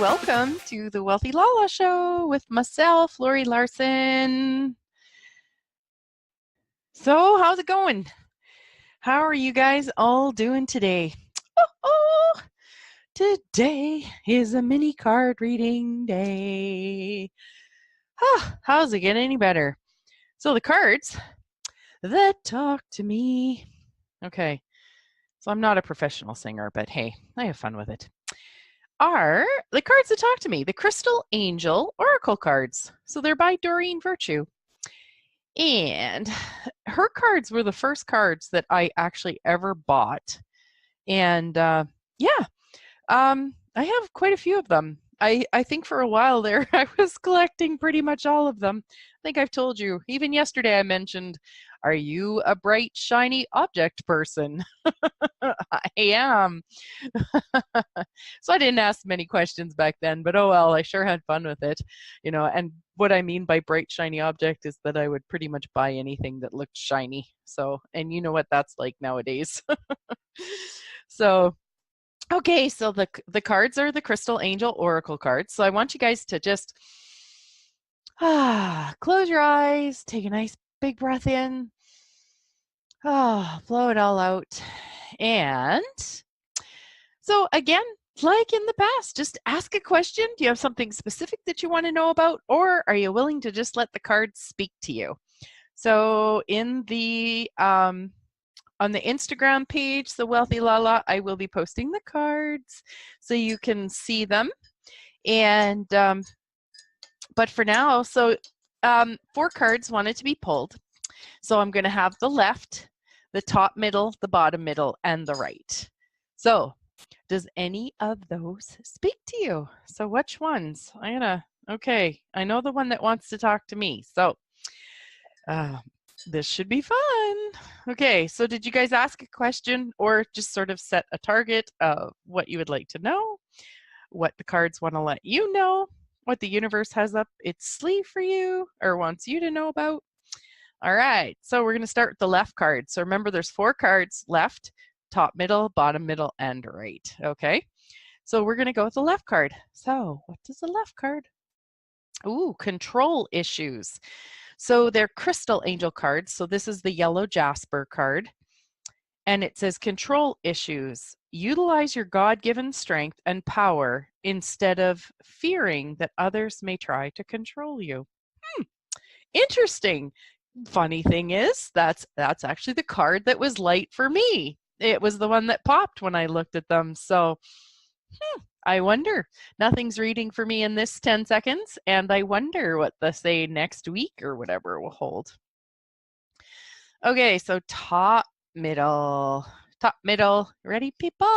welcome to the Wealthy LaLa Show with myself, Laurie Laursen. So, how's it going? How are you guys all doing today? Today is a mini card reading day. How's it get any better? So, the cards that talk to me. Okay, so I'm not a professional singer, but hey, I have fun with it. Are the cards that talk to me, the Crystal Angel Oracle cards. So they're by Doreen Virtue. And her cards were the first cards that I actually ever bought. And I have quite a few of them. I think for a while there, I was collecting pretty much all of them. I think I've told you, even yesterday I mentioned, are you a bright, shiny object person? I am. So I didn't ask many questions back then, but oh well, I sure had fun with it. And what I mean by bright, shiny object is that I would pretty much buy anything that looked shiny. So, and you know what that's like nowadays. So, okay, so the cards are the Crystal Angel Oracle cards. So I want you guys to just close your eyes, take a nice big breath in, blow it all out. And so again, like in the past, just ask a question. Do you have something specific that you want to know about, or are you willing to just let the cards speak to you? So in the on the Instagram page, the Wealthy LaLa, I will be posting the cards so you can see them. And but for now, so 4 cards wanted to be pulled. So I'm going to have the left, the top middle, the bottom middle, and the right. So does any of those speak to you? So which ones? Okay, I know the one that wants to talk to me. So this should be fun. Okay, so did you guys ask a question or just sort of set a target of what you would like to know, what the cards want to let you know, what the universe has up its sleeve for you or wants you to know about? All right, so we're going to start with the left card. So remember, there's 4 cards: left, top, middle, bottom, middle, and right. Okay, so we're going to go with the left card. So what does the left card? Ooh, control issues. So they're Crystal Angel cards. So this is the yellow Jasper card. And it says control issues. Utilize your God-given strength and power instead of fearing that others may try to control you. Interesting. Funny thing is, that's actually the card that was light for me. It was the one that popped when I looked at them. So I wonder. Nothing's reading for me in this 10 seconds, and I wonder what the say next week or whatever will hold. Okay, so top, middle. Ready, people?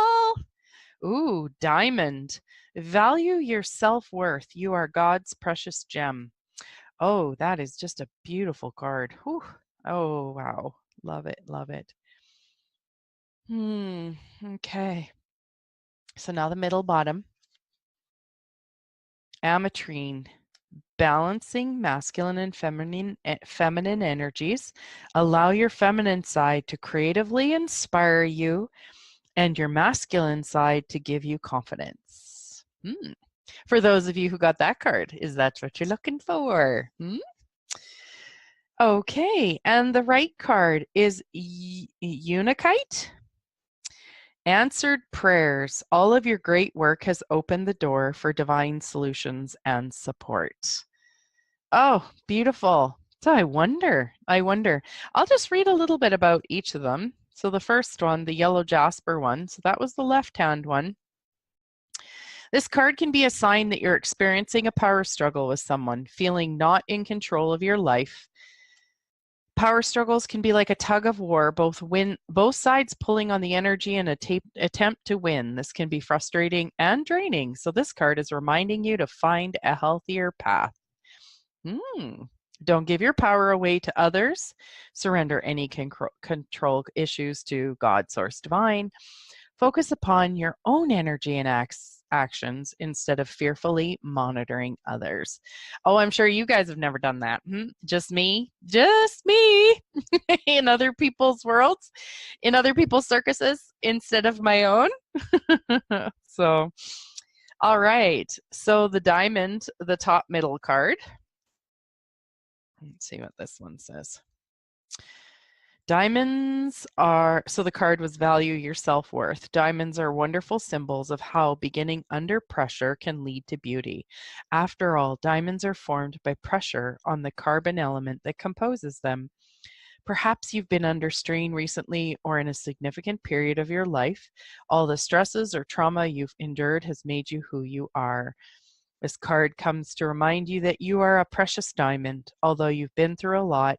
Ooh, diamond. Value your self-worth. You are God's precious gem. Oh, that is just a beautiful card. Whew. Oh, wow. Love it, love it. Okay. So now the middle bottom. Ametrine. Balancing masculine and feminine energies. Allow your feminine side to creatively inspire you and your masculine side to give you confidence. For those of you who got that card, is that what you're looking for? Okay, and the right card is Unikite. Answered prayers. All of your great work has opened the door for divine solutions and support. Oh, beautiful. So I wonder. I'll just read a little bit about each of them. So the first one, the yellow Jasper one, so that was the left-hand one. This card can be a sign that you're experiencing a power struggle with someone, feeling not in control of your life. Power struggles can be like a tug of war, both sides pulling on the energy in an attempt to win. This can be frustrating and draining. So this card is reminding you to find a healthier path. Don't give your power away to others. Surrender any control issues to God, Source Divine. Focus upon your own energy and actions instead of fearfully monitoring others. Oh, I'm sure you guys have never done that. Just me in other people's worlds, in other people's circuses instead of my own. So All right. So the diamond, the top middle card. Let's see what this one says. Diamonds are, so the card was value your self-worth. Diamonds are wonderful symbols of how beginning under pressure can lead to beauty. After all, diamonds are formed by pressure on the carbon element that composes them. Perhaps you've been under strain recently or in a significant period of your life. All the stresses or trauma you've endured has made you who you are. This card comes to remind you that you are a precious diamond. Although you've been through a lot,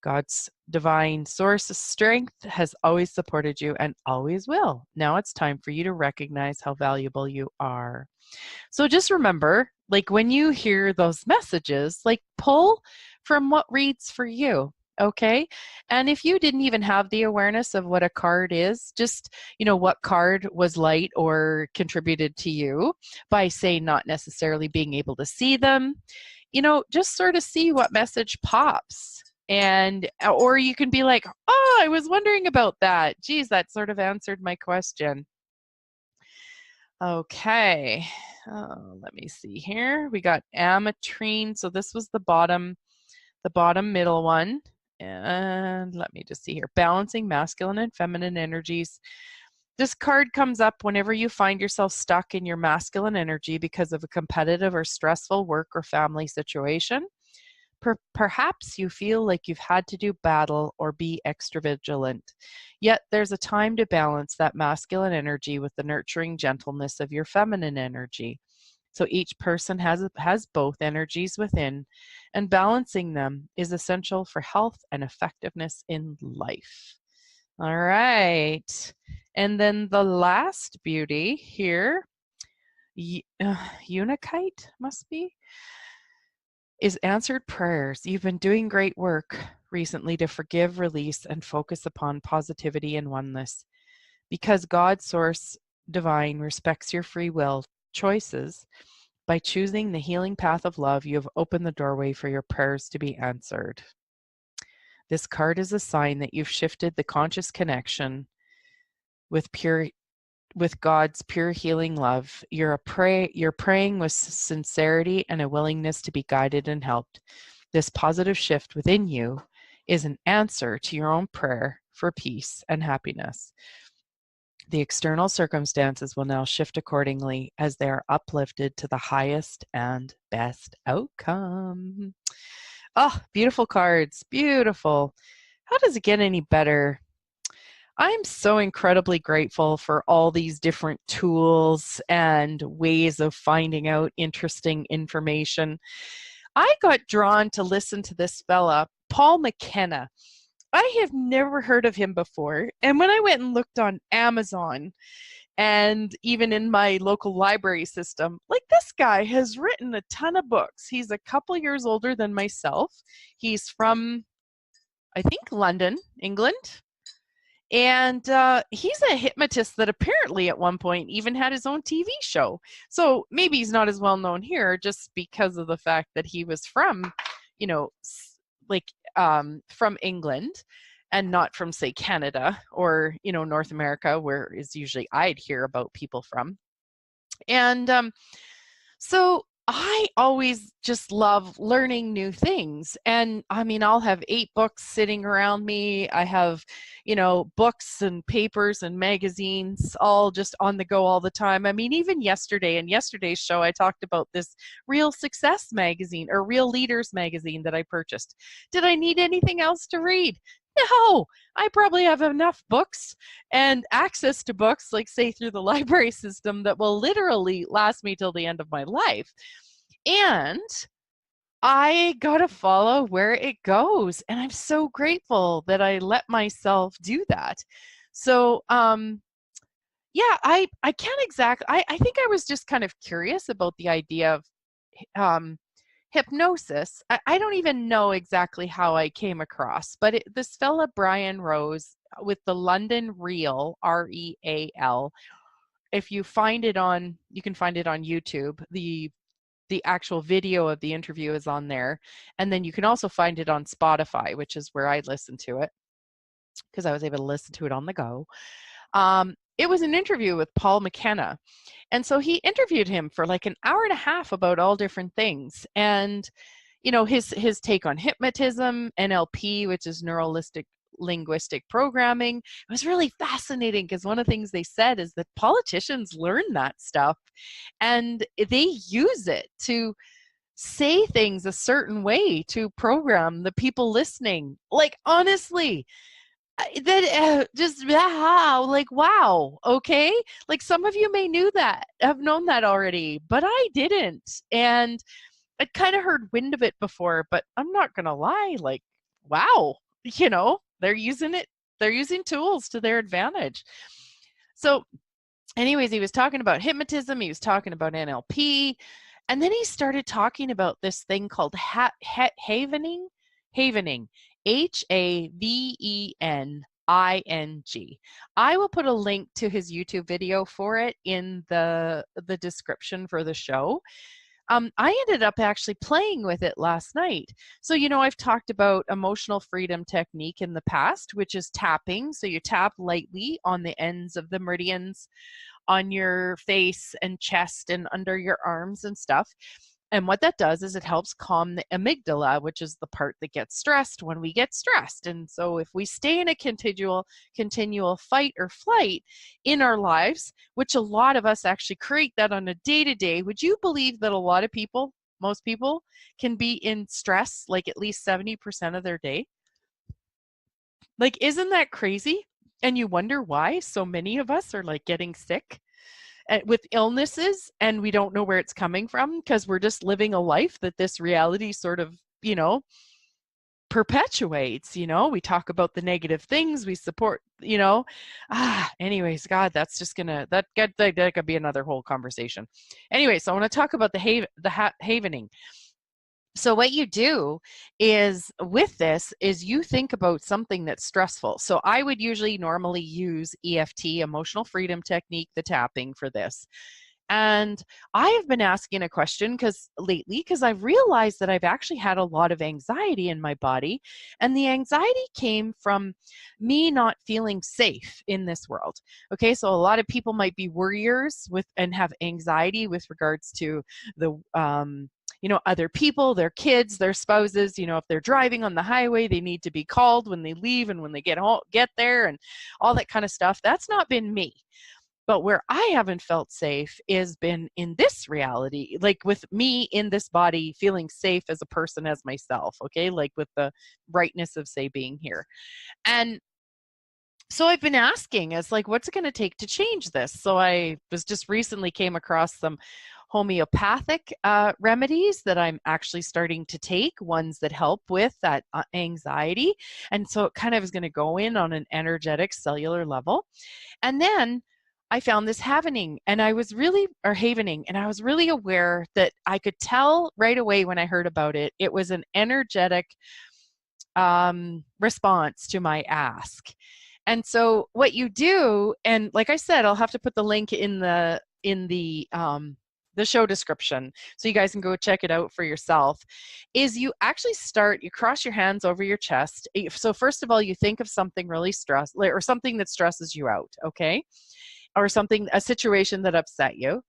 God's divine source of strength has always supported you and always will. Now it's time for you to recognize how valuable you are. So just remember, like when you hear those messages, like pull from what reads for you. Okay. And if you didn't even have the awareness of what a card is, just, what card was light or contributed to you by, say, not necessarily being able to see them, just sort of see what message pops. And, or you can be like, oh, I was wondering about that. Geez, that sort of answered my question. Okay, let me see here. We got ametrine. So this was the bottom middle one. And let me just see here. Balancing masculine and feminine energies. This card comes up whenever you find yourself stuck in your masculine energy because of a competitive or stressful work or family situation. Perhaps you feel like you've had to do battle or be extra vigilant. Yet there's a time to balance that masculine energy with the nurturing gentleness of your feminine energy. So each person has both energies within, and balancing them is essential for health and effectiveness in life. All right. And then the last beauty here, Unikite must be, is answered prayers. You've been doing great work recently to forgive, release, and focus upon positivity and oneness. Because God, Source Divine, respects your free will choices, by choosing the healing path of love, you have opened the doorway for your prayers to be answered. This card is a sign that you've shifted the conscious connection with God's pure healing love. You're praying with sincerity and a willingness to be guided and helped. This positive shift within you is an answer to your own prayer for peace and happiness. The external circumstances will now shift accordingly as they are uplifted to the highest and best outcome. Oh, beautiful cards. Beautiful. How does it get any better? I'm so incredibly grateful for all these different tools and ways of finding out interesting information. I got drawn to listen to this fella, Paul Mckenna. I have never heard of him before. And when I went and looked on Amazon and even in my local library system, like this guy has written a ton of books. He's a couple years older than myself. He's from, I think, London, England. And he's a hypnotist that apparently at one point even had his own TV show. So maybe he's not as well known here just because of the fact that he was from, from England and not from, say, Canada or, North America, where is usually I'd hear about people from. And so I always just love learning new things. And I mean, I'll have 8 books sitting around me. I have, books and papers and magazines all just on the go all the time. I mean, even in yesterday's show, I talked about this Real Success magazine or Real Leaders magazine that I purchased. Did I need anything else to read? No, I probably have enough books and access to books, like say through the library system, that will literally last me till the end of my life. And I got to follow where it goes. And I'm so grateful that I let myself do that. So, yeah, I can't exactly, I think I was just kind of curious about the idea of hypnosis. I don't even know exactly how I came across, but this fella, Brian Rose, with the London Real, REAL, if you find it on, you can find it on YouTube. The actual video of the interview is on there. And then you can also find it on Spotify, which is where I listen to it because I was able to listen to it on the go. it was an interview with Paul Mckenna. And so he interviewed him for like an hour and a half about all different things. And, you know, his take on hypnotism, NLP, which is neuro linguistic programming. It was really fascinating because one of the things they said is that politicians learn that stuff and they use it to say things a certain way to program the people listening. Like, honestly, just wow, like, wow, okay. Like, some of you may have known that already, but I didn't. And I'd kind of heard wind of it before, but I'm not gonna lie, like, wow, you know, they're using tools to their advantage. So anyways, he was talking about hypnotism, he was talking about NLP, and then he started talking about this thing called havening, Havening. I will put a link to his YouTube video for it in the description for the show. I ended up actually playing with it last night. So, you know, I've talked about emotional freedom technique in the past, which is tapping. So you tap lightly on the ends of the meridians on your face and chest and under your arms and stuff. And what that does is it helps calm the amygdala, which is the part that gets stressed when we get stressed. And so if we stay in a continual fight or flight in our lives, which a lot of us actually create that on a day-to-day, would you believe that a lot of people, most people, can be in stress like at least 70% of their day? Like, isn't that crazy? And you wonder why so many of us are like getting sick with illnesses and we don't know where it's coming from because we're just living a life that this reality sort of, you know, perpetuates. You know, we talk about the negative things we support, you know. Anyways, God, that's just gonna that could be another whole conversation. Anyway, so I want to talk about the havening. So what you do is with this is you think about something that's stressful. So I would normally use EFT, emotional freedom technique, the tapping for this. And I have been asking a question lately because I've realized that I've actually had a lot of anxiety in my body. And the anxiety came from me not feeling safe in this world. Okay, so a lot of people might be worriers and have anxiety with regards to the you know, other people, their kids, their spouses. You know, if they're driving on the highway, they need to be called when they leave and when they get there and all that kind of stuff. That's not been me. But where I haven't felt safe is been in this reality, like with me in this body, feeling safe as a person, as myself, okay? Like with the rightness of, say, being here. And so I've been asking, it's like, what's it going to take to change this? So I was just recently came across some homeopathic remedies that I'm actually starting to take, ones that help with that anxiety. And so it kind of is going to go in on an energetic cellular level. And then I found this havening, and I was really aware that I could tell right away when I heard about it. It was an energetic response to my ask. And so what you do, and like I said, I'll have to put the link in the show description so you guys can go check it out for yourself, is you actually you cross your hands over your chest. So first of all, you think of something really or something that stresses you out, okay? Or a situation that upset you.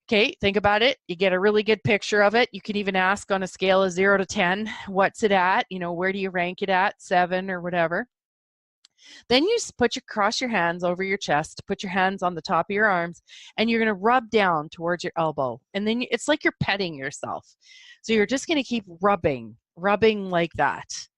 Okay, think about it. You get a really good picture of it. You can even ask on a scale of 0 to 10, what's it at? You know, where do you rank it at? 7 or whatever. Then you cross your hands over your chest, put your hands on the top of your arms, and you're going to rub down towards your elbow. And then it's like you're petting yourself. So you're just going to keep rubbing like that.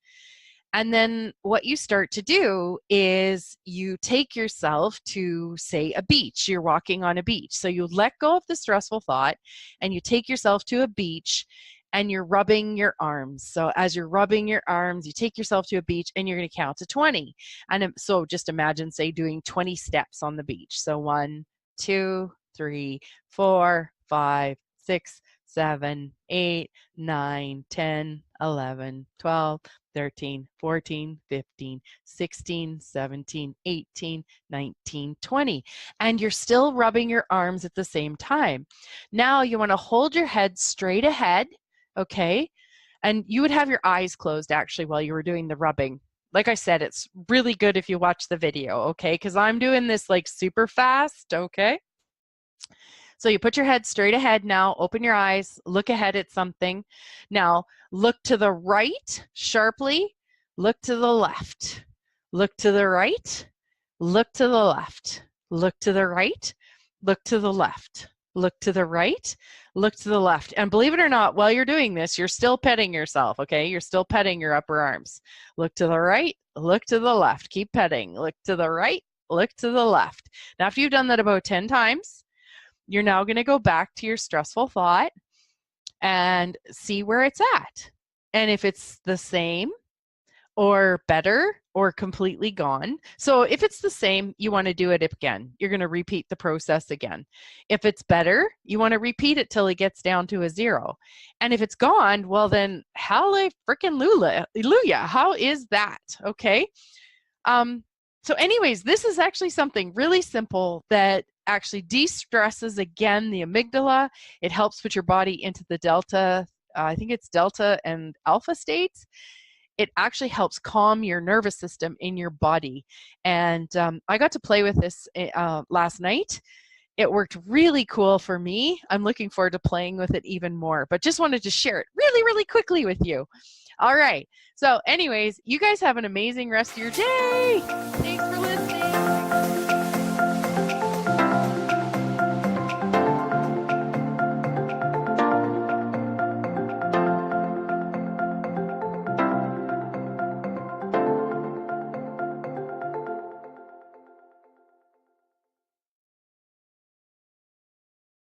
And then what you start to do is you take yourself to, say, a beach. You're walking on a beach. So you let go of the stressful thought and you take yourself to a beach and you're rubbing your arms. So as you're rubbing your arms, you take yourself to a beach and you're going to count to 20. And so just imagine, say, doing 20 steps on the beach. So 1, 2, 3, 4, 5, 6, 7, 8, 9, 10, 11, 12, 13, 14, 15, 16, 17, 18, 19, 20. And you're still rubbing your arms at the same time. Now you want to hold your head straight ahead, okay? And you would have your eyes closed actually while you were doing the rubbing. like I said, it's really good if you watch the video, okay? Because I'm doing this like super fast, okay? So you put your head straight ahead now, open your eyes, look ahead at something. Now, look to the right sharply, look to the left, look to the right, look to the left, look to the right, look to the left, look to the right, look to the left. And believe it or not, while you're doing this, you're still petting yourself, okay? You're still petting your upper arms. Look to the right, look to the left, keep petting. Look to the right, look to the left. Now, after you've done that about 10 times, you're now going to go back to your stressful thought and see where it's at. And if it's the same or better or completely gone. So if it's the same, you want to do it again. You're going to repeat the process again. If it's better, you want to repeat it till it gets down to a 0. And if it's gone, well then hallelujah. How is that? Okay. So anyways, this is actually something really simple that actually de-stresses, again, the amygdala. It helps put your body into the delta, I think it's delta and alpha states. It actually helps calm your nervous system in your body. And I got to play with this last night. It worked really cool for me. I'm looking forward to playing with it even more, but just wanted to share it really, really quickly with you. All right. So anyways, you guys have an amazing rest of your day. Thanks for listening.